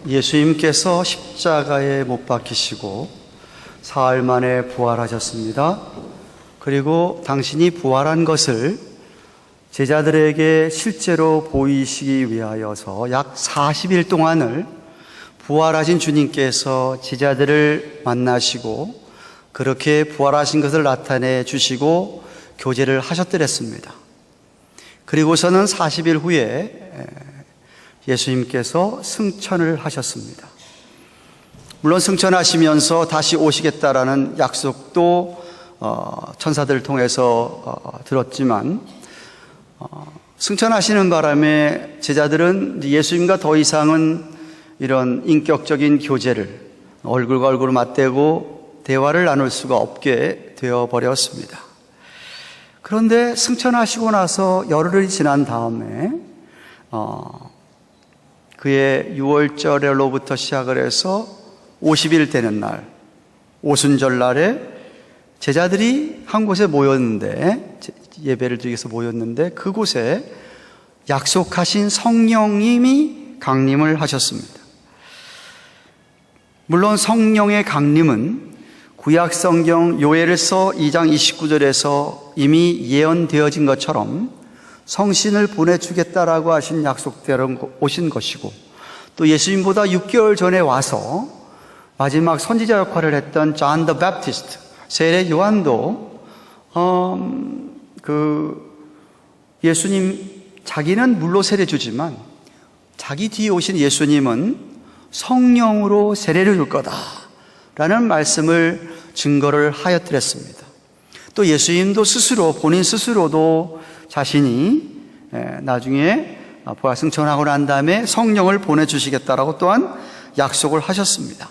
예수님께서 십자가에 못 박히시고 사흘 만에 부활하셨습니다. 그리고 당신이 부활한 것을 제자들에게 실제로 보이시기 위하여서 약 40일 동안을 부활하신 주님께서 제자들을 만나시고 그렇게 부활하신 것을 나타내 주시고 교제를 하셨더랬습니다. 그리고서는 40일 후에 예수님께서 승천을 하셨습니다. 물론 승천하시면서 다시 오시겠다라는 약속도 천사들을 통해서 들었지만 승천하시는 바람에 제자들은 예수님과 더 이상은 이런 인격적인 교제를 얼굴과 얼굴을 맞대고 대화를 나눌 수가 없게 되어버렸습니다. 그런데 승천하시고 나서 열흘이 지난 다음에 그의 유월절로부터 시작을 해서 50일 되는 날, 오순절 날에 제자들이 한 곳에 모였는데, 예배를 드리기 위해서 모였는데 그곳에 약속하신 성령님이 강림을 하셨습니다. 물론 성령의 강림은 구약 성경 요엘서 2장 29절에서 이미 예언되어진 것처럼 성신을 보내주겠다라고 하신 약속대로 오신 것이고, 또 예수님보다 6개월 전에 와서 마지막 선지자 역할을 했던 존 더 배프티스트, 세례 요한도 예수님 자기는 물로 세례 주지만 자기 뒤에 오신 예수님은 성령으로 세례를 줄 거다라는 말씀을 증거를 하였더랬습니다. 또 예수님도 스스로, 본인 스스로도 자신이 나중에 부활 승천하고 난 다음에 성령을 보내주시겠다라고 또한 약속을 하셨습니다.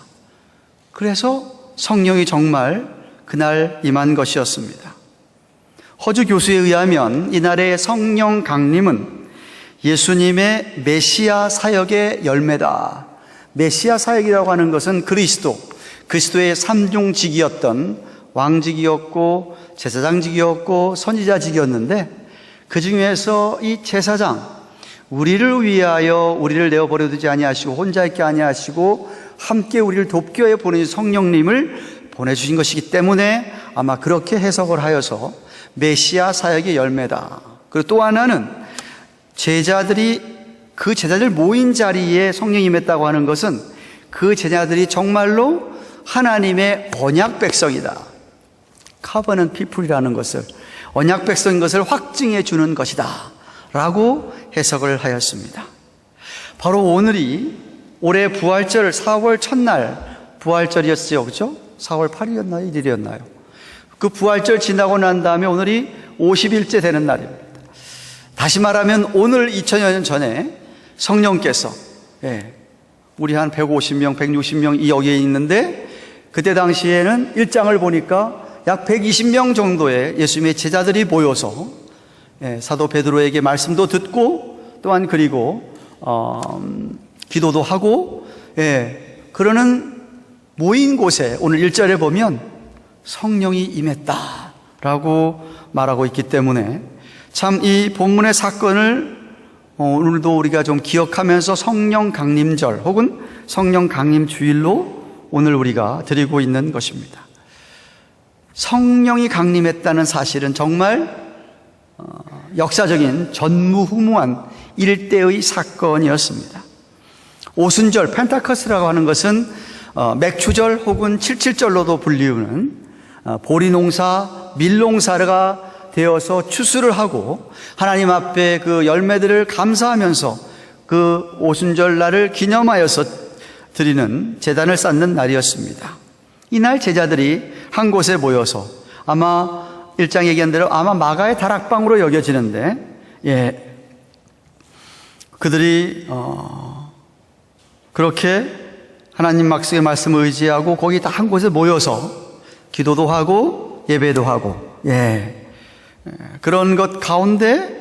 그래서 성령이 정말 그날 임한 것이었습니다. 허주 교수에 의하면 이날의 성령 강림은 예수님의 메시아 사역의 열매다. 메시아 사역이라고 하는 것은 그리스도의 삼중직이었던 왕직이었고 제사장직이었고 선지자직이었는데, 그 중에서 이 제사장, 우리를 위하여 우리를 내어버려 두지 아니하시고 혼자 있게 아니하시고 함께 우리를 돕기 위해 보내주신 성령님을 보내주신 것이기 때문에 아마 그렇게 해석을 하여서 메시아 사역의 열매다. 그리고 또 하나는 그 제자들 모인 자리에 성령이 임했다고 하는 것은 그 제자들이 정말로 하나님의 언약 백성이다. 커버넌트 피플이라는 것을, 언약 백성인 것을 확증해 주는 것이다 라고 해석을 하였습니다. 바로 오늘이 올해 부활절 4월 첫날 부활절이었어요. 그렇죠? 4월 8일이었나요? 1일이었나요? 그 부활절 지나고 난 다음에 오늘이 50일째 되는 날입니다. 다시 말하면 오늘 2000여 년 전에 성령께서 우리 한 150명, 160명이 여기에 있는데, 그때 당시에는 1장을 보니까 약 120명 정도의 예수님의 제자들이 모여서 사도 베드로에게 말씀도 듣고 또한 그리고 기도도 하고 그러는 모인 곳에 오늘 1절에 보면 성령이 임했다라고 말하고 있기 때문에 참 이 본문의 사건을 오늘도 우리가 좀 기억하면서 성령 강림절 혹은 성령 강림 주일로 오늘 우리가 드리고 있는 것입니다. 성령이 강림했다는 사실은 정말 역사적인 전무후무한 일대의 사건이었습니다. 오순절, 펜타커스라고 하는 것은 맥추절 혹은 칠칠절로도 불리우는 보리농사, 밀농사가 되어서 추수를 하고 하나님 앞에 그 열매들을 감사하면서 그 오순절 날을 기념하여서 드리는 제단을 쌓는 날이었습니다. 이날 제자들이 한 곳에 모여서 아마 1장 얘기한 대로 아마 마가의 다락방으로 여겨지는데, 그들이 그렇게 하나님 말씀의 말씀을 의지하고 거기 다 한 곳에 모여서 기도도 하고 예배도 하고 그런 것 가운데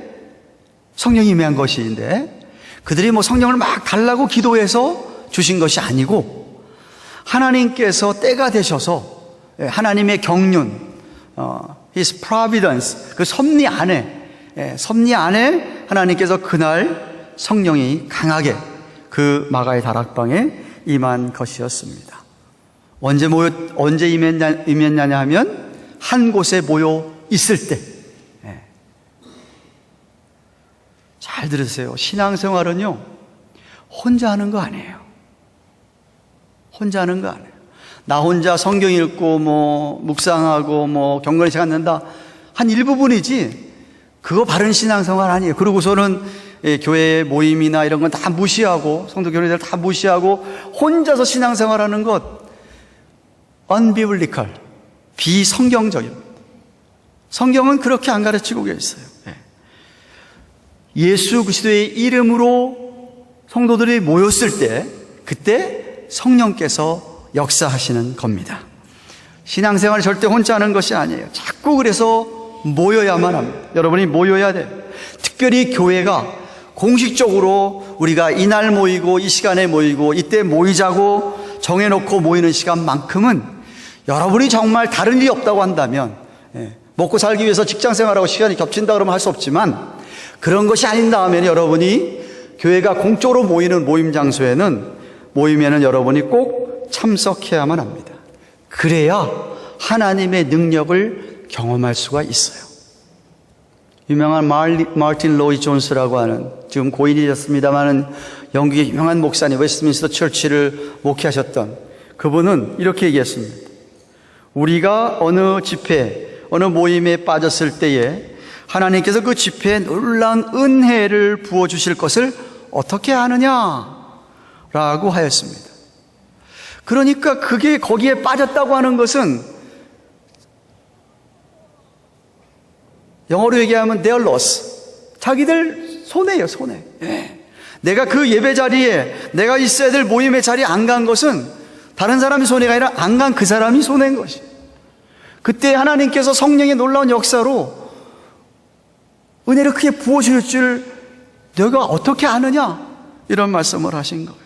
성령이 임한 것인데, 그들이 성령을 막 달라고 기도해서 주신 것이 아니고 하나님께서 때가 되셔서 하나님의 경륜, His providence, 그 섭리 안에 하나님께서 그날 성령이 강하게 그 마가의 다락방에 임한 것이었습니다. 언제 임했냐냐 하면 한 곳에 모여 있을 때. 잘 들으세요. 신앙생활은요, 혼자 하는 거 아니에요. 혼자 하는 거 아니에요. 나 혼자 성경 읽고 묵상하고 경건의 시간 갖는다 한 일부분이지 그거 바른 신앙생활 아니에요. 그러고서는 교회 모임이나 이런 건 다 무시하고 성도 교회들 다 무시하고 혼자서 신앙생활하는 것 unbiblical, 비성경적입니다. 성경은 그렇게 안 가르치고 계세요. 예수 그리스도의 이름으로 성도들이 모였을 때 그때 성령께서 역사하시는 겁니다. 신앙생활을 절대 혼자 하는 것이 아니에요. 자꾸 그래서 모여야만 합니다. 여러분이 모여야 돼요. 특별히 교회가 공식적으로 우리가 이날 모이고 이 시간에 모이고 이때 모이자고 정해놓고 모이는 시간만큼은 여러분이 정말 다른 일이 없다고 한다면, 먹고 살기 위해서 직장생활하고 시간이 겹친다 그러면 할 수 없지만 그런 것이 아닌다 하면 여러분이 교회가 공적으로 모이는 모임 장소에는 여러분이 꼭 참석해야만 합니다. 그래야 하나님의 능력을 경험할 수가 있어요. 유명한 마틴 로이 존스라고 하는, 지금 고인이 되었습니다마는 영국의 유명한 목사님, 웨스트민스터 처치를 목회하셨던 그분은 이렇게 얘기했습니다. 우리가 어느 집회, 어느 모임에 빠졌을 때에 하나님께서 그 집회에 놀라운 은혜를 부어주실 것을 어떻게 아느냐라고 하였습니다. 그러니까 그게 거기에 빠졌다고 하는 것은 영어로 얘기하면 they're lost. 자기들 손해예요, 손해. 내가 그 예배 자리에, 내가 있어야 될 모임의 자리에 안 간 것은 다른 사람이 손해가 아니라 안 간 그 사람이 손해인 것이. 그때 하나님께서 성령의 놀라운 역사로 은혜를 크게 부어주실 줄 내가 어떻게 아느냐, 이런 말씀을 하신 거예요.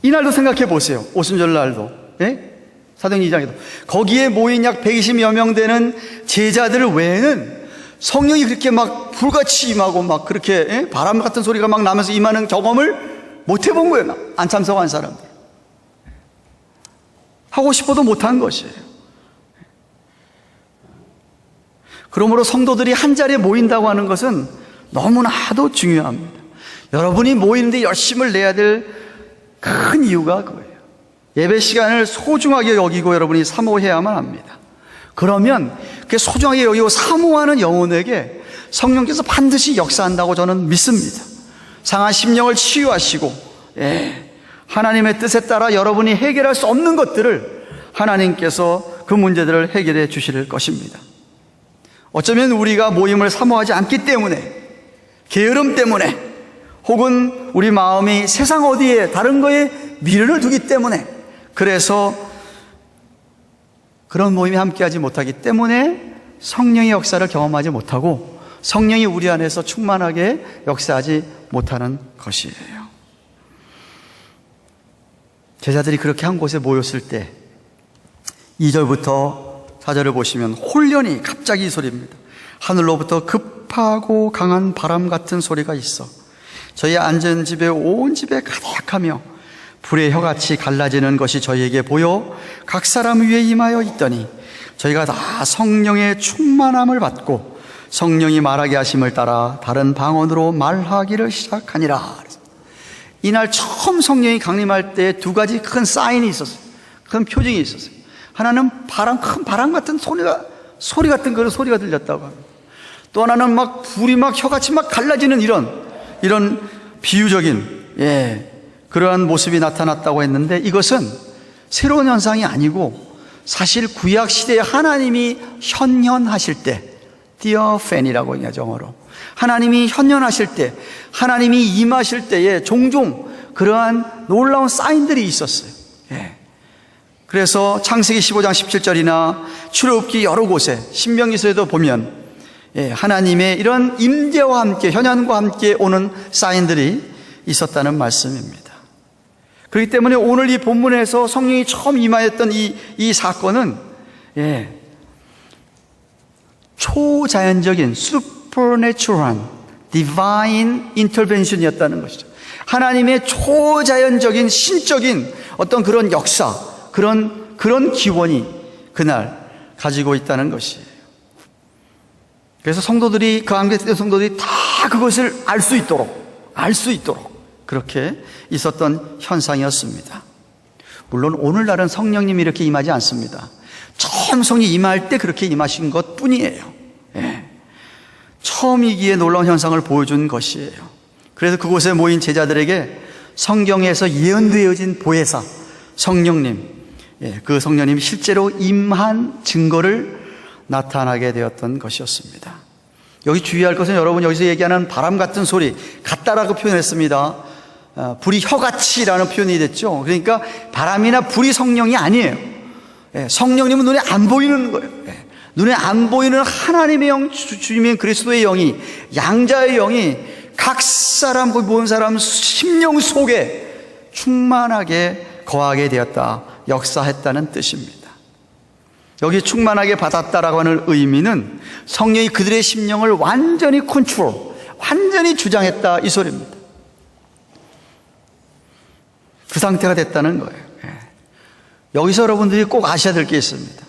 이날도 생각해 보세요. 오순절 날도, 사도행전 2장에도 거기에 모인 약 120여 명 되는 제자들 외에는 성령이 그렇게 막 불같이 임하고 막 그렇게 바람 같은 소리가 막 나면서 임하는 경험을 못 해본 거예요. 안 참석한 사람들. 하고 싶어도 못한 것이에요. 그러므로 성도들이 한 자리에 모인다고 하는 것은 너무나도 중요합니다. 여러분이 모이는데 열심을 내야 될 큰 이유가 그거예요. 예배 시간을 소중하게 여기고 여러분이 사모해야만 합니다. 그러면 그 소중하게 여기고 사모하는 영혼에게 성령께서 반드시 역사한다고 저는 믿습니다. 상한 심령을 치유하시고, 하나님의 뜻에 따라 여러분이 해결할 수 없는 것들을 하나님께서 그 문제들을 해결해 주실 것입니다. 어쩌면 우리가 모임을 사모하지 않기 때문에, 게으름 때문에, 혹은 우리 마음이 세상 어디에 다른 거에 미련을 두기 때문에, 그래서 그런 모임에 함께하지 못하기 때문에 성령의 역사를 경험하지 못하고 성령이 우리 안에서 충만하게 역사하지 못하는 것이에요. 제자들이 그렇게 한 곳에 모였을 때 2절부터 4절을 보시면 홀련히 갑자기 이 소리입니다. 하늘로부터 급하고 강한 바람 같은 소리가 있어 저희 앉은 집에 온 집에 가득하며 불의 혀같이 갈라지는 것이 저희에게 보여 각 사람 위에 임하여 있더니 저희가 다 성령의 충만함을 받고 성령이 말하게 하심을 따라 다른 방언으로 말하기를 시작하니라. 이날 처음 성령이 강림할 때 두 가지 큰 사인이 있었어요. 큰 표징이 있었어요. 하나는 큰 바람 같은 소리 같은 그런 소리가 들렸다고 합니다. 또 하나는 막 불이 막 혀같이 막 갈라지는 이런 비유적인 그러한 모습이 나타났다고 했는데, 이것은 새로운 현상이 아니고 사실 구약 시대에 하나님이 현현하실 때, 디어펜이라고 얘기하죠, 영어로. 하나님이 현현하실 때, 하나님이 임하실 때에 종종 그러한 놀라운 사인들이 있었어요. 그래서 창세기 15장 17절이나 출애굽기 여러 곳에, 신명기서에도 보면 하나님의 이런 임재와 함께, 현현과 함께 오는 사인들이 있었다는 말씀입니다. 그렇기 때문에 오늘 이 본문에서 성령이 처음 임하였던 이 사건은 초자연적인, 슈퍼내추럴한 Divine Intervention이었다는 것이죠. 하나님의 초자연적인 신적인 어떤 그런 역사, 그런 기원이 그날 가지고 있다는 것이에요. 그래서 성도들이, 그 안개의 성도들이 다 그것을 알 수 있도록 그렇게 있었던 현상이었습니다. 물론 오늘날은 성령님이 이렇게 임하지 않습니다. 처음 성령이 임할 때 그렇게 임하신 것 뿐이에요. 예. 처음이기에 놀라운 현상을 보여준 것이에요. 그래서 그곳에 모인 제자들에게 성경에서 예언되어진 보혜사 성령님, 그 성령님이 실제로 임한 증거를 나타나게 되었던 것이었습니다. 여기 주의할 것은 여러분 여기서 얘기하는 바람 같은 소리, 같다라고 표현했습니다. 불이 혀같이라는 표현이 됐죠. 그러니까 바람이나 불이 성령이 아니에요. 성령님은 눈에 안 보이는 거예요. 눈에 안 보이는 하나님의 영, 주님의 그리스도의 영이, 양자의 영이 각 사람, 거기 모든 사람 심령 속에 충만하게 거하게 되었다, 역사했다는 뜻입니다. 여기 충만하게 받았다라고 하는 의미는 성령이 그들의 심령을 완전히 컨트롤, 완전히 주장했다, 이 소리입니다. 그 상태가 됐다는 거예요. 여기서 여러분들이 꼭 아셔야 될 게 있습니다.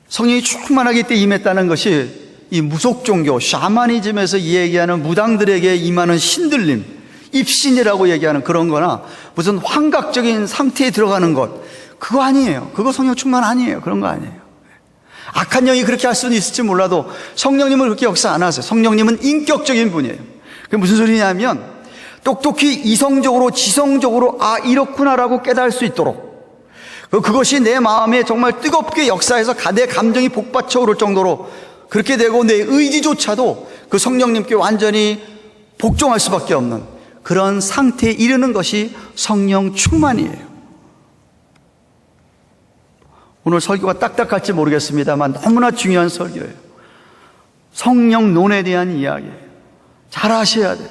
성령이 충만하게 이때 임했다는 것이 이 무속 종교, 샤머니즘에서 얘기하는 무당들에게 임하는 신들림, 입신이라고 얘기하는 그런 거나 무슨 환각적인 상태에 들어가는 것, 그거 아니에요. 그거 성령 충만 아니에요. 그런 거 아니에요. 악한 영이 그렇게 할 수는 있을지 몰라도 성령님은 그렇게 역사 안 하세요. 성령님은 인격적인 분이에요. 그게 무슨 소리냐면 똑똑히 이성적으로, 지성적으로 이렇구나라고 깨달을 수 있도록, 그것이 내 마음에 정말 뜨겁게 역사해서 내 감정이 복받쳐 오를 정도로 그렇게 되고 내 의지조차도 그 성령님께 완전히 복종할 수밖에 없는 그런 상태에 이르는 것이 성령 충만이에요. 오늘 설교가 딱딱할지 모르겠습니다만 너무나 중요한 설교예요. 성령론에 대한 이야기예요. 잘 아셔야 돼요.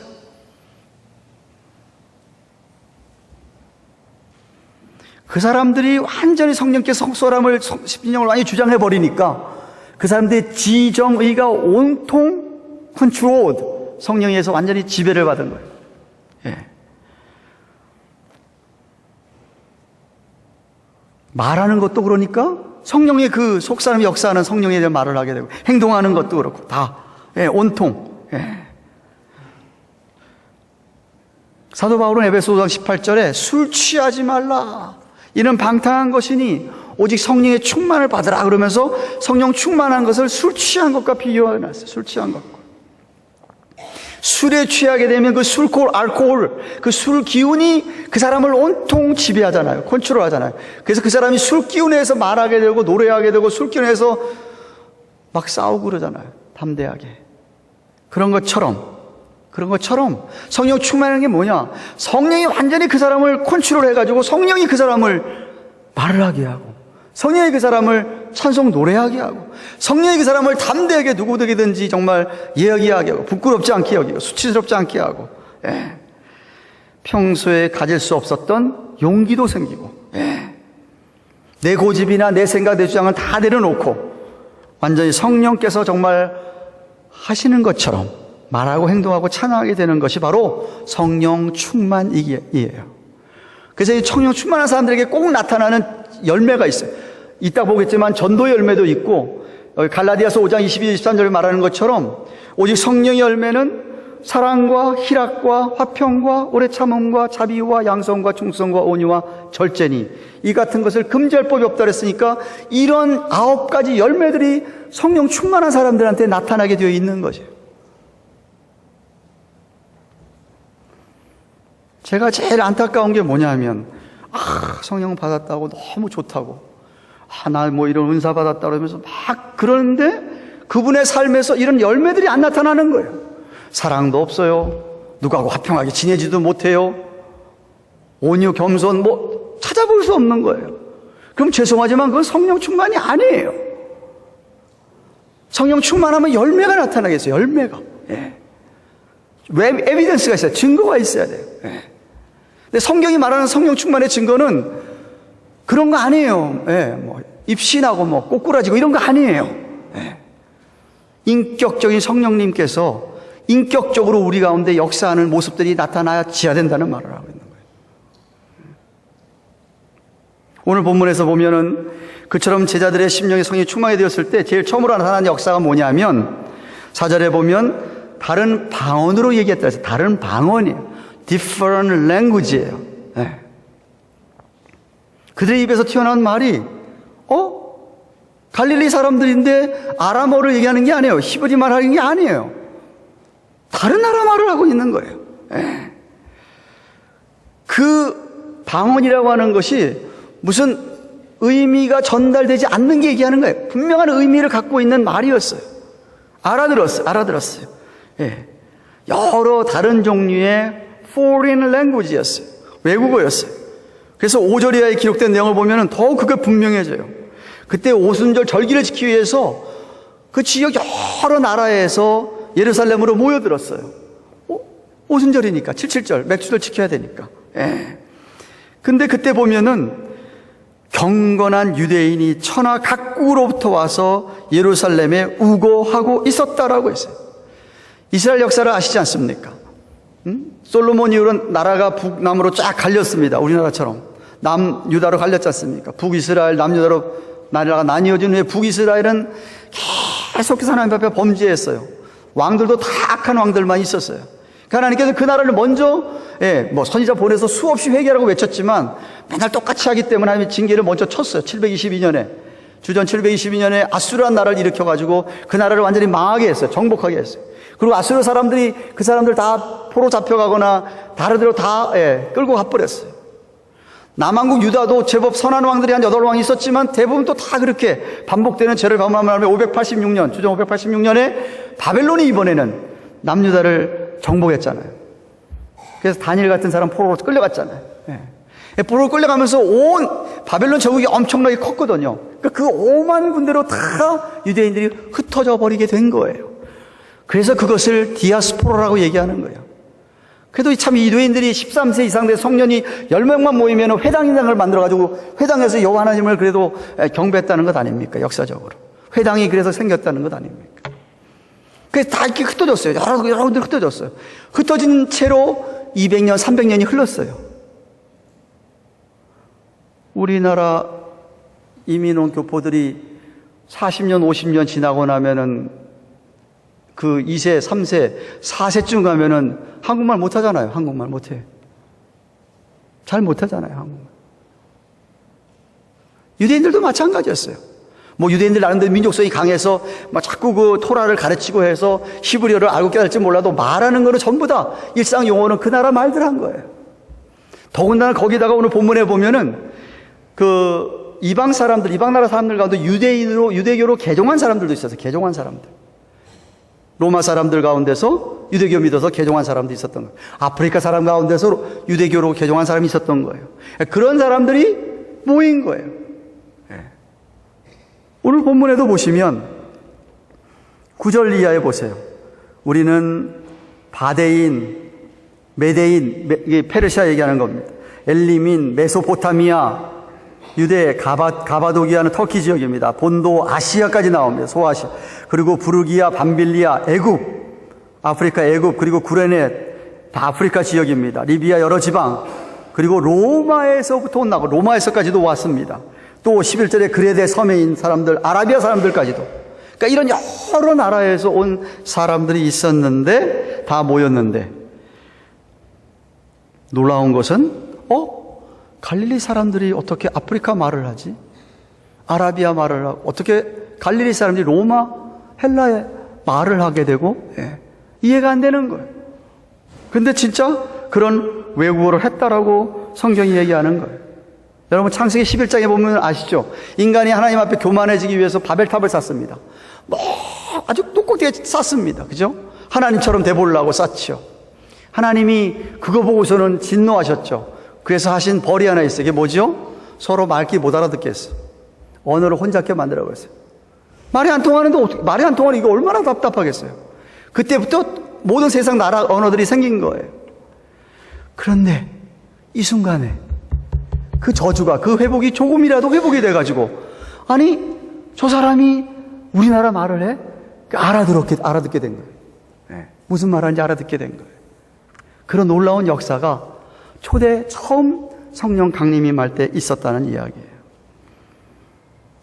그 사람들이 완전히 성령께 성소람을, 신령을 많이 주장해버리니까 그 사람들의 지정의가 온통 컨트롤, 성령에 의해서 완전히 지배를 받은 거예요. 예. 말하는 것도 그러니까 성령의 그 속사람이 역사하는 성령에 대한 말을 하게 되고, 행동하는 것도 그렇고 다 온통. 사도 바울은 에베소 5장 18절에 술 취하지 말라, 이는 방탕한 것이니 오직 성령의 충만을 받으라 그러면서 성령 충만한 것을 술 취한 것과 비교해놨어요. 술 취한 것과. 술에 취하게 되면 그 술콜, 알코올, 그 술 기운이 그 사람을 온통 지배하잖아요. 컨트롤하잖아요. 그래서 그 사람이 술 기운에서 말하게 되고 노래하게 되고 술 기운에서 막 싸우고 그러잖아요. 담대하게. 그런 것처럼 성령 충만한 게 뭐냐? 성령이 완전히 그 사람을 컨트롤해가지고 성령이 그 사람을 말을 하게 하고, 성령이 그 사람을 찬송 노래하게 하고, 성령이 그 사람을 담대하게 누구든지 정말 이야기하게 하고, 부끄럽지 않게 여기고, 수치스럽지 않게 하고, 평소에 가질 수 없었던 용기도 생기고, 내 고집이나 내 생각, 내 주장은 다 내려놓고 완전히 성령께서 정말 하시는 것처럼 말하고 행동하고 찬양하게 되는 것이 바로 성령 충만이에요. 그래서 이 성령 충만한 사람들에게 꼭 나타나는 열매가 있어요. 이따 보겠지만 전도의 열매도 있고, 갈라디아서 5장 22, 23절에 말하는 것처럼 오직 성령의 열매는 사랑과 희락과 화평과 오래 참음과 자비와 양성과 충성과 온유와 절제니 이 같은 것을 금지할 법이 없다 그랬으니까 이런 9가지 열매들이 성령 충만한 사람들한테 나타나게 되어 있는 것이에요. 제가 제일 안타까운 게 뭐냐면, 성령 받았다고 너무 좋다고, 나 뭐 이런 은사 받았다 그러면서 막 그러는데 그분의 삶에서 이런 열매들이 안 나타나는 거예요. 사랑도 없어요. 누구하고 화평하게 지내지도 못해요. 온유, 겸손, 뭐 찾아볼 수 없는 거예요. 그럼 죄송하지만 그건 성령 충만이 아니에요. 성령 충만하면 열매가 나타나겠어요. 열매가. 왜 에비던스가 있어요. 증거가 있어야 돼요. 근데 성경이 말하는 성령 충만의 증거는 그런 거 아니에요. 뭐 입신하고 뭐 꼬꾸라지고 이런 거 아니에요. 인격적인 성령님께서 인격적으로 우리 가운데 역사하는 모습들이 나타나야 된다는 말을 하고 있는 거예요. 오늘 본문에서 보면은 그처럼 제자들의 심령이 성령이 충만이 되었을 때 제일 처음으로 나타난 역사가 뭐냐면 4절에 보면 다른 방언으로 얘기했다 해서 다른 방언이에요. different language예요. 네. 그들의 입에서 튀어나온 말이 갈릴리 사람들인데 아람어를 얘기하는 게 아니에요. 히브리 말 하는 게 아니에요. 다른 나라 말을 하고 있는 거예요. 네. 그 방언이라고 하는 것이 무슨 의미가 전달되지 않는 게 얘기하는 거예요. 분명한 의미를 갖고 있는 말이었어요. 알아들었어요. 예. 여러 다른 종류의 foreign language였어요. 외국어였어요. 그래서 5절 이하에 기록된 내용을 보면 더욱 그게 분명해져요. 그때 오순절 절기를 지키기 위해서 그 지역 여러 나라에서 예루살렘으로 모여들었어요. 오순절이니까 77절 맥주를 지켜야 되니까. 예. 근데 그때 보면은 경건한 유대인이 천하 각국으로부터 와서 예루살렘에 우거하고 있었다라고 했어요. 이스라엘 역사를 아시지 않습니까? 솔로몬 이후로 나라가 북남으로 쫙 갈렸습니다. 우리나라처럼 남유다로 갈렸지 않습니까? 북이스라엘, 남유다로 나라가 나뉘어진 후에 북이스라엘은 계속해서 하나님 앞에 범죄했어요. 왕들도 다 악한 왕들만 있었어요. 하나님께서 그 나라를 먼저 선지자 보내서 수없이 회개하라고 외쳤지만 맨날 똑같이 하기 때문에 하나님이 징계를 먼저 쳤어요. 722년에 주전 722년에 아수르한 나라를 일으켜가지고 그 나라를 완전히 망하게 했어요. 정복하게 했어요. 그리고 아수르 사람들이 그 사람들 다 포로 잡혀가거나 다른 데로 다 끌고 가버렸어요. 남한국 유다도 제법 선한 왕들이 한 8왕이 있었지만 대부분 또 다 그렇게 반복되는 죄를 범하면 586년 주전 586년에 바벨론이 이번에는 남유다를 정복했잖아요. 그래서 다니엘 같은 사람 포로로 끌려갔잖아요. 포로로 끌려가면서 온 바벨론 제국이 엄청나게 컸거든요. 그러니까 그 5만 군대로 다 유대인들이 흩어져 버리게 된 거예요. 그래서 그것을 디아스포라라고 얘기하는 거예요. 그래도 참 유대인들이 13세 이상 된 성년이 10명만 모이면 회당을 만들어가지고 회당에서 여호와 하나님을 그래도 경배했다는 것 아닙니까? 역사적으로. 회당이 그래서 생겼다는 것 아닙니까? 그래서 다 이렇게 흩어졌어요. 여러 군데 흩어졌어요. 흩어진 채로 200년, 300년이 흘렀어요. 우리나라 이민 온 교포들이 40년, 50년 지나고 나면은 그 2세, 3세, 4세쯤 가면은 한국말 못하잖아요. 한국말 못해. 잘 못하잖아요. 한국말. 유대인들도 마찬가지였어요. 유대인들 나름대로 민족성이 강해서 자꾸 그 토라를 가르치고 해서 히브리어를 알고 깨달을지 몰라도 말하는 거는 전부 다 일상 용어는 그 나라 말들 한 거예요. 더군다나 거기다가 오늘 본문에 보면은 그 이방 나라 사람들 가운데 유대교로 개종한 사람들도 있었어요. 개종한 사람들. 로마 사람들 가운데서 유대교 믿어서 개종한 사람도 있었던 거예요. 아프리카 사람 가운데서 유대교로 개종한 사람이 있었던 거예요. 그런 사람들이 모인 거예요. 오늘 본문에도 보시면 9절 이하에 보세요. 우리는 바데인, 메데인, 이게 페르시아 얘기하는 겁니다. 엘리민, 메소포타미아, 유대, 가바도기아는 터키 지역입니다. 본도 아시아까지 나옵니다. 소아시아. 그리고 부르기아, 밤빌리아, 애굽, 아프리카 애굽, 그리고 구레넷, 다 아프리카 지역입니다. 리비아 여러 지방, 그리고 로마에서부터 온다고 로마에서까지도 왔습니다. 또 11절에 그레데 섬에인 사람들, 아라비아 사람들까지도. 그러니까 이런 여러 나라에서 온 사람들이 있었는데 다 모였는데 놀라운 것은 갈릴리 사람들이 어떻게 아프리카 말을 하지? 아라비아 말을 하고 어떻게 갈릴리 사람들이 로마, 헬라의 말을 하게 되고 이해가 안 되는 거예요. 근데 진짜 그런 외국어를 했다라고 성경이 얘기하는 거예요. 여러분 창세기 11장에 보면 아시죠? 인간이 하나님 앞에 교만해지기 위해서 바벨탑을 쌓습니다. 아주 똑똑하게 쌓습니다. 그죠? 하나님처럼 돼보려고 쌓죠. 하나님이 그거 보고서는 진노하셨죠. 그래서 하신 벌이 하나 있어요. 이게 뭐죠? 서로 말귀 못 알아듣게 했어요. 언어를 혼잡게 만들어버렸어요. 말이 안 통하는데 말이 안 통하는 이거 얼마나 답답하겠어요. 그때부터 모든 세상 나라 언어들이 생긴 거예요. 그런데 이 순간에 그 저주가, 그 회복이 조금이라도 회복이 돼가지고, 아니, 저 사람이 우리나라 말을 해? 알아듣게 된 거예요. 무슨 말하는지 알아듣게 된 거예요. 그런 놀라운 역사가 초대 처음 성령 강림이 말 때 있었다는 이야기예요.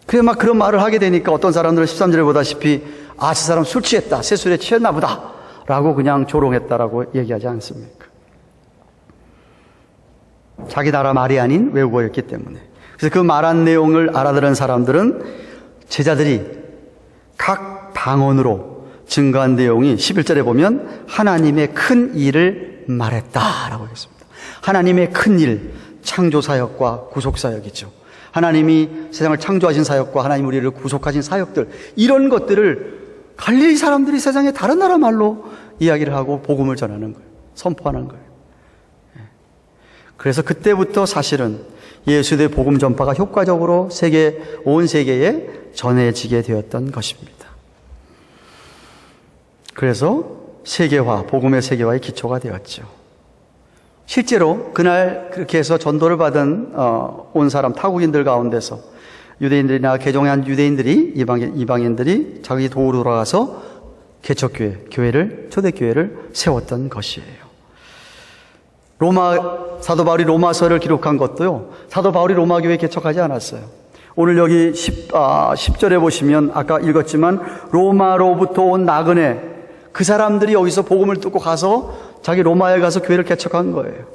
그래 막 그런 말을 하게 되니까 어떤 사람들은 13절에 보다시피 저 사람 술 취했다, 새술에 취했나 보다 라고 그냥 조롱했다라고 얘기하지 않습니까? 자기 나라 말이 아닌 외국어였기 때문에. 그래서 그 말한 내용을 알아들은 사람들은 제자들이 각 방언으로 증거한 내용이 11절에 보면 하나님의 큰 일을 말했다라고 했습니다. 하나님의 큰 일, 창조사역과 구속사역이죠. 하나님이 세상을 창조하신 사역과 하나님 우리를 구속하신 사역들, 이런 것들을 갈릴리 사람들이 세상의 다른 나라 말로 이야기를 하고 복음을 전하는 거예요. 선포하는 거예요. 그래서 그때부터 사실은 예수의 복음 전파가 효과적으로 온 세계에 전해지게 되었던 것입니다. 그래서 세계화, 복음의 세계화의 기초가 되었죠. 실제로 그날 그렇게 해서 전도를 받은 온 사람 타국인들 가운데서 유대인들이나 개종한 유대인들이 이방인들이 자기 도로 돌아가서 개척교회, 초대교회를 세웠던 것이에요. 사도 바울이 로마서를 기록한 것도요, 사도 바울이 로마 교회 개척하지 않았어요. 오늘 여기 10절에 보시면 아까 읽었지만 로마로부터 온 나그네, 그 사람들이 여기서 복음을 듣고 가서 자기 로마에 가서 교회를 개척한 거예요.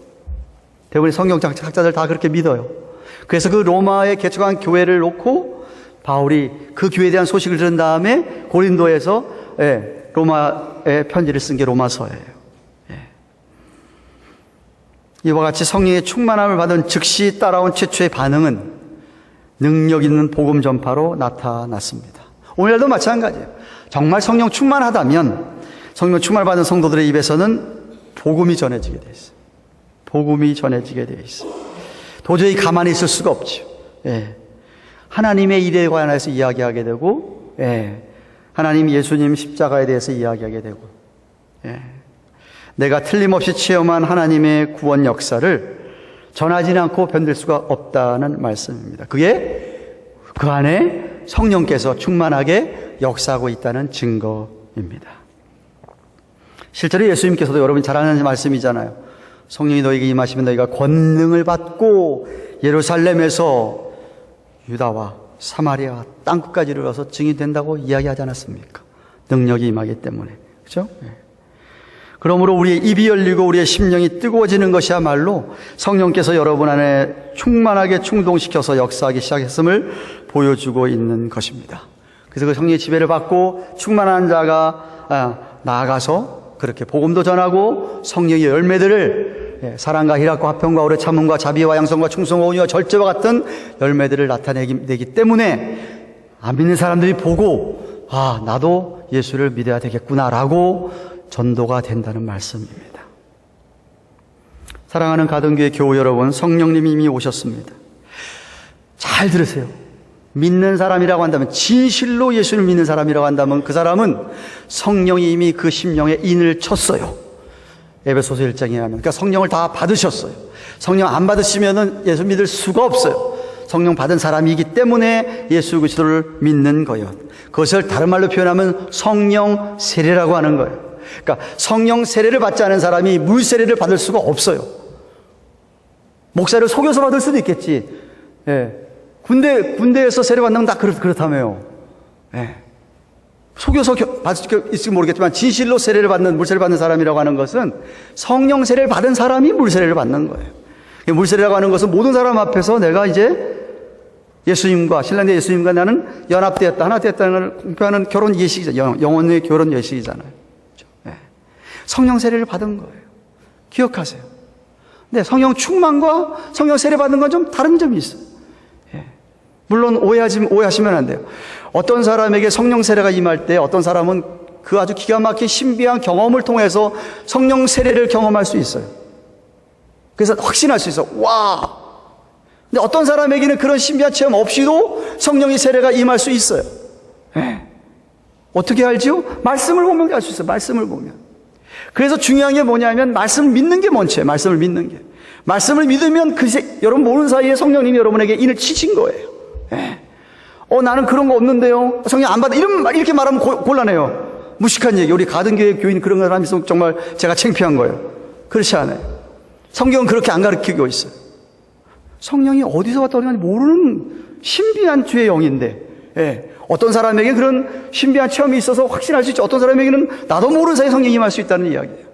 대부분의 성경 학자들 다 그렇게 믿어요. 그래서 그 로마에 개척한 교회를 놓고 바울이 그 교회에 대한 소식을 들은 다음에 고린도에서 로마에 편지를 쓴 게 로마서예요. 이와 같이 성령의 충만함을 받은 즉시 따라온 최초의 반응은 능력 있는 복음 전파로 나타났습니다. 오늘날도 마찬가지예요. 정말 성령 충만하다면 성령 충만을 받은 성도들의 입에서는 복음이 전해지게 돼 있어요. 복음이 전해지게 돼 있어요. 도저히 가만히 있을 수가 없죠. 하나님의 일에 관해서 이야기하게 되고, 하나님 예수님 십자가에 대해서 이야기하게 되고, 내가 틀림없이 체험한 하나님의 구원 역사를 전하지 않고 견딜 수가 없다는 말씀입니다. 그게 그 안에 성령께서 충만하게 역사하고 있다는 증거입니다. 실제로 예수님께서도 여러분 잘 아는 말씀이잖아요. 성령이 너희에게 임하시면 너희가 권능을 받고 예루살렘에서 유다와 사마리아 땅끝까지 이르러서 증인된다고 이야기하지 않았습니까? 능력이 임하기 때문에. 그렇죠? 그러므로 우리의 입이 열리고 우리의 심령이 뜨거워지는 것이야말로 성령께서 여러분 안에 충만하게 충동시켜서 역사하기 시작했음을 보여주고 있는 것입니다. 그래서 그 성령의 지배를 받고 충만한 자가 나아가서 그렇게 복음도 전하고 성령의 열매들을 사랑과 희락과 화평과 오래 참음과 자비와 양성과 충성과 온유와 절제와 같은 열매들을 나타내기 때문에 안 믿는 사람들이 보고 나도 예수를 믿어야 되겠구나라고 전도가 된다는 말씀입니다. 사랑하는 가든교회 교우 여러분, 성령님이 이미 오셨습니다. 잘 들으세요. 믿는 사람이라고 한다면, 진실로 예수를 믿는 사람이라고 한다면 그 사람은 성령이 이미 그 심령에 인을 쳤어요. 에베소서 1장에 하면. 그러니까 성령을 다 받으셨어요. 성령 안 받으시면은 예수 믿을 수가 없어요. 성령 받은 사람이기 때문에 예수 그리스도를 믿는 거예요. 그것을 다른 말로 표현하면 성령 세례라고 하는 거예요. 그러니까 성령 세례를 받지 않은 사람이 물 세례를 받을 수가 없어요. 목사를 속여서 받을 수도 있겠지. 군대에서 세례 받는 건 다 그렇다며요. 속여서 받을 수 있을지 모르겠지만 진실로 세례를 받는, 물세례를 받는 사람이라고 하는 것은 성령 세례를 받은 사람이 물세례를 받는 거예요. 물세례라고 하는 것은 모든 사람 앞에서 내가 이제 예수님과, 신랑대 예수님과 나는 연합되었다, 하나 되었다는 걸 공표하는 결혼 예식이잖아요. 영혼의 결혼 예식이잖아요. 성령 세례를 받은 거예요. 기억하세요. 근데 성령 충만과 성령 세례 받는 건 좀 다른 점이 있어요. 물론 오해하시면 안 돼요. 어떤 사람에게 성령 세례가 임할 때 어떤 사람은 그 아주 기가 막힌 신비한 경험을 통해서 성령 세례를 경험할 수 있어요. 그래서 확신할 수 있어. 와! 근데 어떤 사람에게는 그런 신비한 체험 없이도 성령의 세례가 임할 수 있어요. 어떻게 알지요? 말씀을 보면 알 수 있어요. 말씀을 보면. 그래서 중요한 게 뭐냐면 말씀을 믿는 게 먼저예요. 말씀을 믿는 게. 말씀을 믿으면 여러분 모르는 사이에 성령님이 여러분에게 인을 치신 거예요. 나는 그런 거 없는데요. 성령 안 받아. 이렇게 말하면 곤란해요. 무식한 얘기. 우리 가든교회 교인 그런 사람 있으면 정말 제가 창피한 거예요. 그렇지 않아요. 성경은 그렇게 안 가르치고 있어요. 성령이 어디서 왔다 오는지 모르는 신비한 주의 영인데, 예. 어떤 사람에게 그런 신비한 체험이 있어서 확신할 수 있죠. 어떤 사람에게는 나도 모르는 사이에 성령이 임할 수 있다는 이야기예요.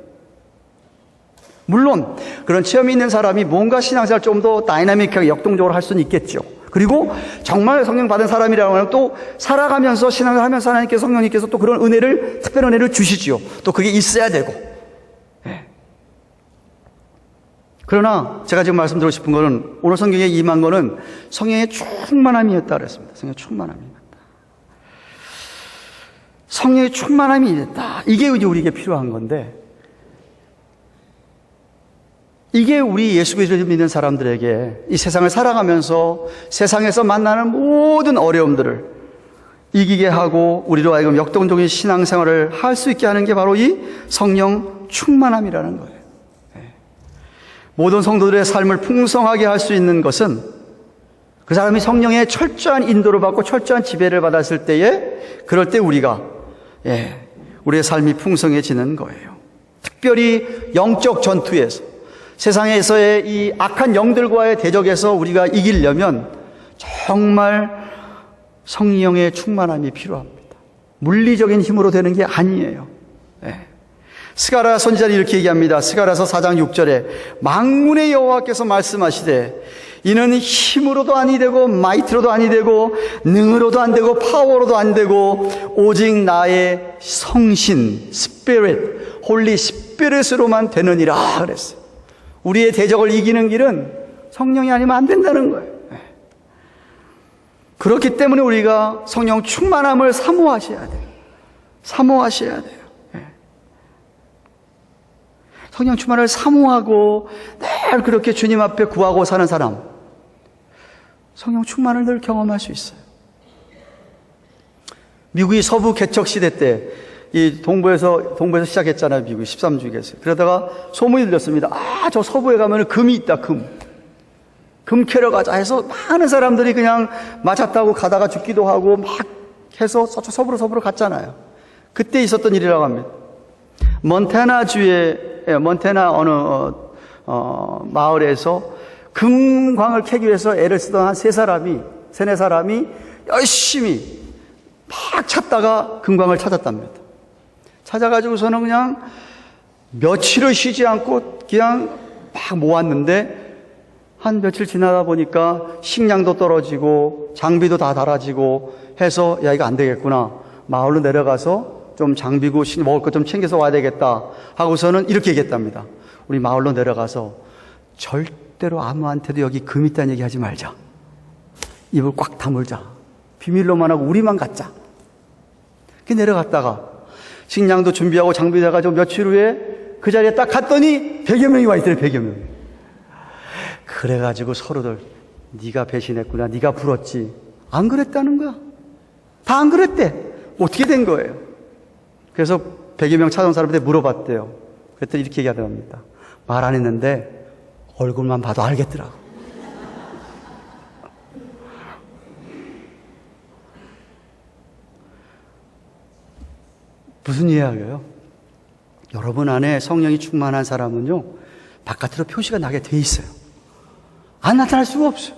물론 그런 체험이 있는 사람이 뭔가 신앙생활 좀 더 다이나믹하게 역동적으로 할 수는 있겠죠. 그리고 정말 성령 받은 사람이라고 하면 또 살아가면서 신앙을 하면서 하나님께서 성령님께서 또 그런 은혜를, 특별한 은혜를 주시지요. 또 그게 있어야 되고. 예. 그러나 제가 지금 말씀드리고 싶은 거는 오늘 성경에 임한 거는 성령의 충만함이었다 그랬습니다. 성령의 충만함이었다. 성령의 충만함이 있다. 이게 우리에게 필요한 건데, 이게 우리 예수 그리스도를 믿는 사람들에게 이 세상을 살아가면서 세상에서 만나는 모든 어려움들을 이기게 하고 우리로 하여금 역동적인 신앙생활을 할 수 있게 하는 게 바로 이 성령 충만함이라는 거예요. 모든 성도들의 삶을 풍성하게 할 수 있는 것은 그 사람이 성령의 철저한 인도를 받고 철저한 지배를 받았을 때에, 그럴 때 우리가 우리의 삶이 풍성해지는 거예요. 특별히 영적 전투에서, 세상에서의 이 악한 영들과의 대적에서 우리가 이기려면 정말 성령의 충만함이 필요합니다. 물리적인 힘으로 되는 게 아니에요. 스가랴 선지자는 이렇게 얘기합니다. 스가랴서 4장 6절에 만군의 여호와께서 말씀하시되 이는 힘으로도 아니 되고 마이트로도 아니 되고 능으로도 안 되고 파워로도 안 되고 오직 나의 성신 스피릿 홀리 스피릿으로만 되느니라 그랬어요. 우리의 대적을 이기는 길은 성령이 아니면 안 된다는 거예요. 그렇기 때문에 우리가 성령 충만함을 사모하셔야 돼요. 사모하셔야 돼요. 성령 충만을 사모하고 늘 그렇게 주님 앞에 구하고 사는 사람, 성령 충만을 늘 경험할 수 있어요. 미국이 서부 개척 시대 때 이 동부에서 시작했잖아요. 미국이 13주기에서. 그러다가 소문이 들렸습니다. 저 서부에 가면 금이 있다. 금 캐러 가자 해서 많은 사람들이 그냥 마차 타고 가다가 죽기도 하고 막 해서 서부로 갔잖아요. 그때 있었던 일이라고 합니다. 몬태나 어느 마을에서 금광을 캐기 위해서 애를 쓰던 한 세네 사람이 열심히 막 찾다가 금광을 찾았답니다. 찾아가지고서는 그냥 며칠을 쉬지 않고 그냥 막 모았는데 한 며칠 지나다 보니까 식량도 떨어지고 장비도 다 닳아지고 해서 야, 이거 안 되겠구나. 마을로 내려가서 좀 장비고 먹을 것 좀 챙겨서 와야 되겠다 하고서는 이렇게 얘기했답니다. 우리 마을로 내려가서 절대로 아무한테도 여기 금 있다는 얘기 하지 말자. 입을 꽉 다물자. 비밀로만 하고 우리만 갖자. 그 내려갔다가 식량도 준비하고 장비도 해가지고 며칠 후에 그 자리에 딱 갔더니 100여 명이 와 있더래. 100여 명. 그래가지고 서로들 네가 배신했구나, 네가 불었지. 안 그랬다는 거야. 다 안 그랬대. 어떻게 된 거예요? 그래서 100여 명 찾아온 사람한테 물어봤대요. 그랬더니 이렇게 얘기하더랍니다. 말 안 했는데 얼굴만 봐도 알겠더라고. 무슨 이야기예요? 여러분 안에 성령이 충만한 사람은요, 바깥으로 표시가 나게 돼 있어요. 안 나타날 수가 없어요.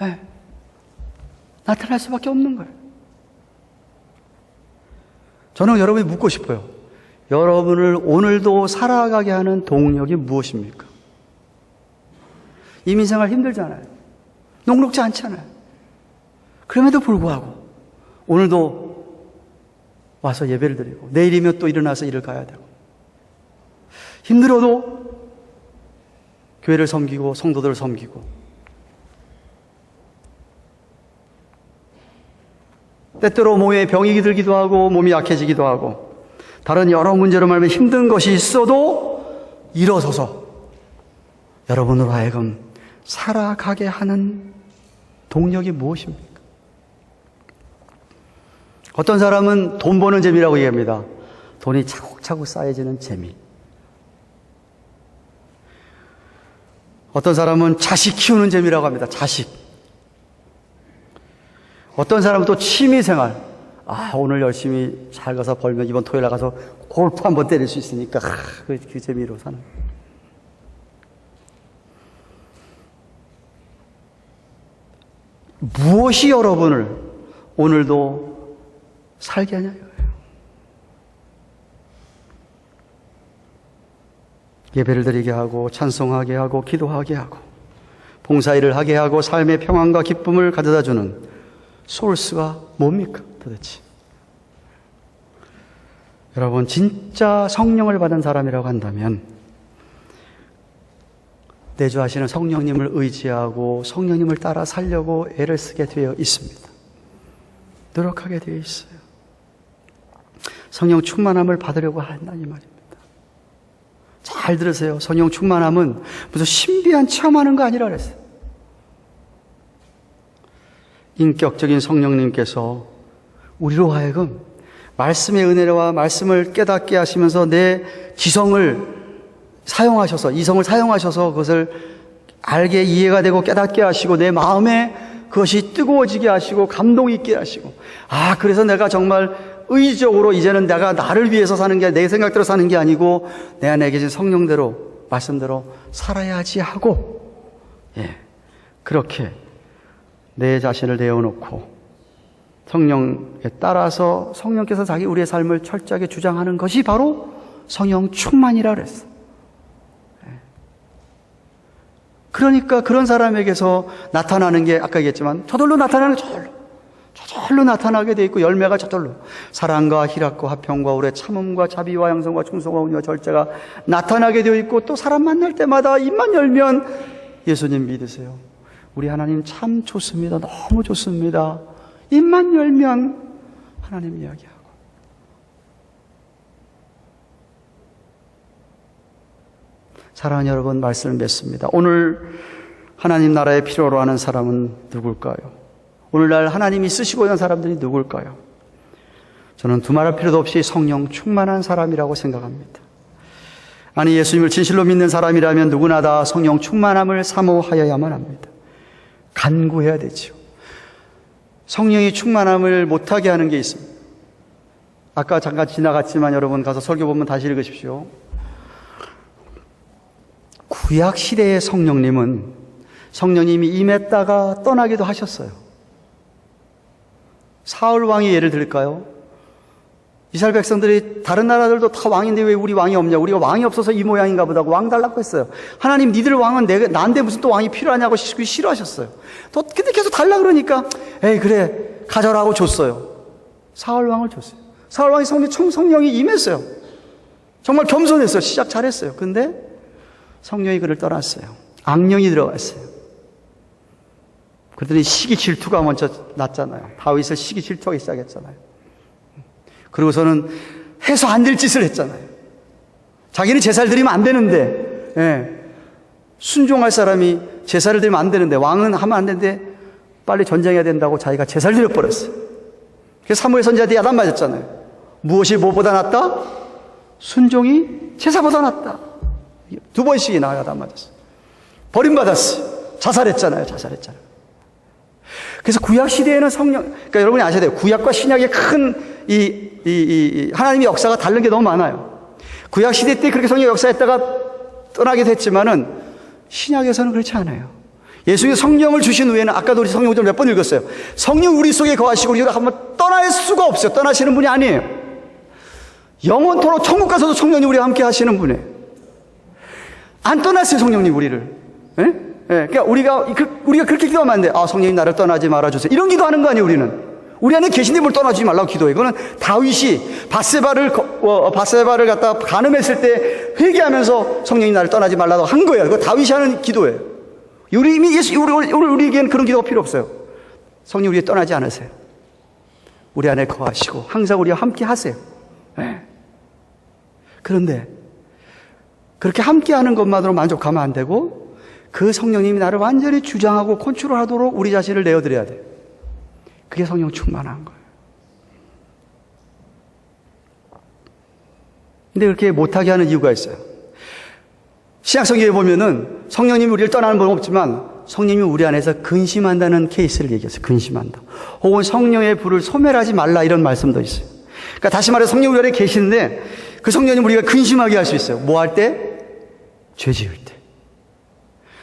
네. 나타날 수밖에 없는 거예요. 저는 여러분이 묻고 싶어요. 여러분을 오늘도 살아가게 하는 동력이 무엇입니까? 이민생활 힘들잖아요. 녹록지 않잖아요. 그럼에도 불구하고 오늘도 와서 예배를 드리고 내일이면 또 일어나서 일을 가야 되고 힘들어도 교회를 섬기고 성도들을 섬기고 때때로 몸에 병이 들기도 하고 몸이 약해지기도 하고 다른 여러 문제로 말하면 힘든 것이 있어도 일어서서 여러분으로 하여금 살아가게 하는 동력이 무엇입니까? 어떤 사람은 돈 버는 재미라고 얘기합니다. 돈이 차곡차곡 쌓여지는 재미. 어떤 사람은 자식 키우는 재미라고 합니다. 자식. 어떤 사람은 또 취미생활. 오늘 열심히 잘 가서 벌면 이번 토요일에 가서 골프 한번 때릴 수 있으니까 그 재미로 사는. 무엇이 여러분을 오늘도 살게 하냐 이거예요. 예배를 드리게 하고 찬송하게 하고 기도하게 하고 봉사일을 하게 하고 삶의 평안과 기쁨을 가져다주는 소스가 뭡니까 도대체? 여러분, 진짜 성령을 받은 사람이라고 한다면 내주하시는 성령님을 의지하고 성령님을 따라 살려고 애를 쓰게 되어 있습니다. 노력하게 되어 있어요. 성령 충만함을 받으려고 한다니 말입니다. 잘 들으세요. 성령 충만함은 무슨 신비한 체험하는 거 아니라 그랬어요. 인격적인 성령님께서 우리로 하여금 말씀의 은혜와 말씀을 깨닫게 하시면서 내 지성을 사용하셔서, 이성을 사용하셔서 그것을 알게 이해가 되고 깨닫게 하시고 내 마음에 그것이 뜨거워지게 하시고 감동 있게 하시고, 그래서 내가 정말 의지적으로 이제는 내가 나를 위해서 사는 게 내 생각대로 사는 게 아니고 내 안에 계신 성령대로 말씀대로 살아야지 하고, 그렇게 내 자신을 내어놓고 성령에 따라서 성령께서 우리의 삶을 철저하게 주장하는 것이 바로 성령 충만이라 그랬어. 그러니까 그런 사람에게서 나타나는 게 아까 얘기했지만 저절로 나타나는 게 저절로 나타나게 돼 있고, 열매가 저절로 사랑과 희락과 화평과 오래 참음과 자비와 양성과 충성과 온유와 절제가 나타나게 되어 있고, 또 사람 만날 때마다 입만 열면 예수님 믿으세요, 우리 하나님 참 좋습니다, 너무 좋습니다, 입만 열면 하나님 이야기하고. 사랑하는 여러분, 말씀을 맺습니다. 오늘 하나님 나라의 필요로 하는 사람은 누굴까요? 오늘날 하나님이 쓰시고 있는 사람들이 누굴까요? 저는 두말할 필요도 없이 성령 충만한 사람이라고 생각합니다. 아니, 예수님을 진실로 믿는 사람이라면 누구나 다 성령 충만함을 사모하여야만 합니다. 간구해야 되죠. 성령이 충만함을 못하게 하는 게 있습니다. 아까 잠깐 지나갔지만 여러분 가서 설교 보면 다시 읽으십시오. 구약 시대의 성령님은 성령님이 임했다가 떠나기도 하셨어요. 사울 왕의 예를 들까요? 이스라엘 백성들이 다른 나라들도 다 왕인데 왜 우리 왕이 없냐, 우리가 왕이 없어서 이 모양인가 보다 하고 왕 달라고 했어요. 하나님, 니들 왕은 나한테 무슨 또 왕이 필요하냐고 싫어하셨어요. 근데 계속 달라 그러니까 그래 가져라고 줬어요. 사울 왕을 줬어요. 사울 왕이 성령이 임했어요. 정말 겸손했어요. 시작 잘했어요. 근데 성령이 그를 떠났어요. 악령이 들어갔어요. 그랬더니 시기 질투가 먼저 났잖아요. 다윗을 시기 질투하기 시작했잖아요. 그리고서는 해서 안 될 짓을 했잖아요. 자기는 제사를 드리면 안 되는데, 순종할 사람이 제사를 드리면 안 되는데, 왕은 하면 안 되는데 빨리 전쟁해야 된다고 자기가 제사를 드려버렸어요. 그래서 사무엘 선지자한테 야단 맞았잖아요. 무엇이 무엇보다 낫다? 순종이 제사보다 낫다. 2번씩이나 야단 맞았어요. 버림받았어요. 자살했잖아요. 그래서 구약 시대에는 그러니까 여러분이 아셔야 돼요. 구약과 신약의 큰 하나님의 역사가 다른 게 너무 많아요. 구약 시대 때 그렇게 성령 역사했다가 떠나게 됐지만은 신약에서는 그렇지 않아요. 예수님이 성령을 주신 후에는, 아까도 우리 성령을 몇 번 읽었어요. 성령 우리 속에 거하시고 우리가 한번 떠날 수가 없어요. 떠나시는 분이 아니에요. 영원토록 천국 가서도 성령님 우리와 함께 하시는 분이에요. 안 떠났어요, 성령님 우리를. 그러니까 우리가 그렇게 기도하면 안 돼. 성령님 나를 떠나지 말아주세요. 이런 기도하는 거 아니에요, 우리는. 우리 안에 계신데 뭘 떠나주지 말라고 기도해. 그거는 다윗이 바세바를 갖다 간음했을 때 회개하면서 성령님 나를 떠나지 말라고 한 거예요. 그거 다윗이 하는 기도예요. 우리에게는 그런 기도가 필요 없어요. 성령 우리에 떠나지 않으세요. 우리 안에 거하시고 항상 우리와 함께 하세요. 그런데 그렇게 함께 하는 것만으로 만족하면 안 되고, 그 성령님이 나를 완전히 주장하고 컨트롤하도록 우리 자신을 내어드려야 돼요. 그게 성령 충만한 거예요. 근데 그렇게 못하게 하는 이유가 있어요. 신약성경에 보면은 성령님이 우리를 떠나는 법은 없지만 성령님이 우리 안에서 근심한다는 케이스를 얘기했어요. 근심한다. 혹은 성령의 불을 소멸하지 말라 이런 말씀도 있어요. 그러니까 다시 말해 성령이 우리 안에 계시는데 그 성령님 우리가 근심하게 할 수 있어요. 뭐 할 때? 죄 지을 때.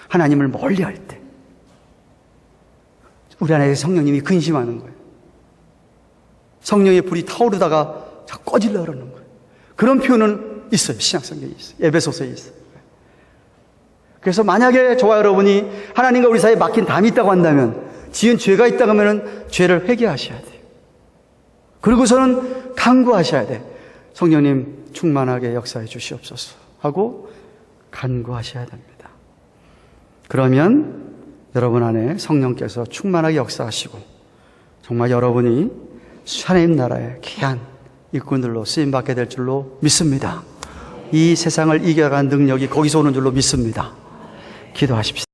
하나님을 멀리 할 때. 우리 안에 성령님이 근심하는 거예요. 성령의 불이 타오르다가 자꾸 꺼지려고 그러는 거예요. 그런 표현은 있어요. 신약성경에 있어요. 에베소서에 있어요. 그래서 만약에 저와 여러분이 하나님과 우리 사이에 막힌 담이 있다고 한다면, 지은 죄가 있다고 하면 죄를 회개하셔야 돼요. 그리고서는 간구하셔야 돼. 성령님 충만하게 역사해 주시옵소서 하고 간구하셔야 됩니다. 그러면 여러분 안에 성령께서 충만하게 역사하시고 정말 여러분이 하나님 나라의 귀한 일꾼들로 쓰임받게 될 줄로 믿습니다. 이 세상을 이겨간 능력이 거기서 오는 줄로 믿습니다. 기도하십시오.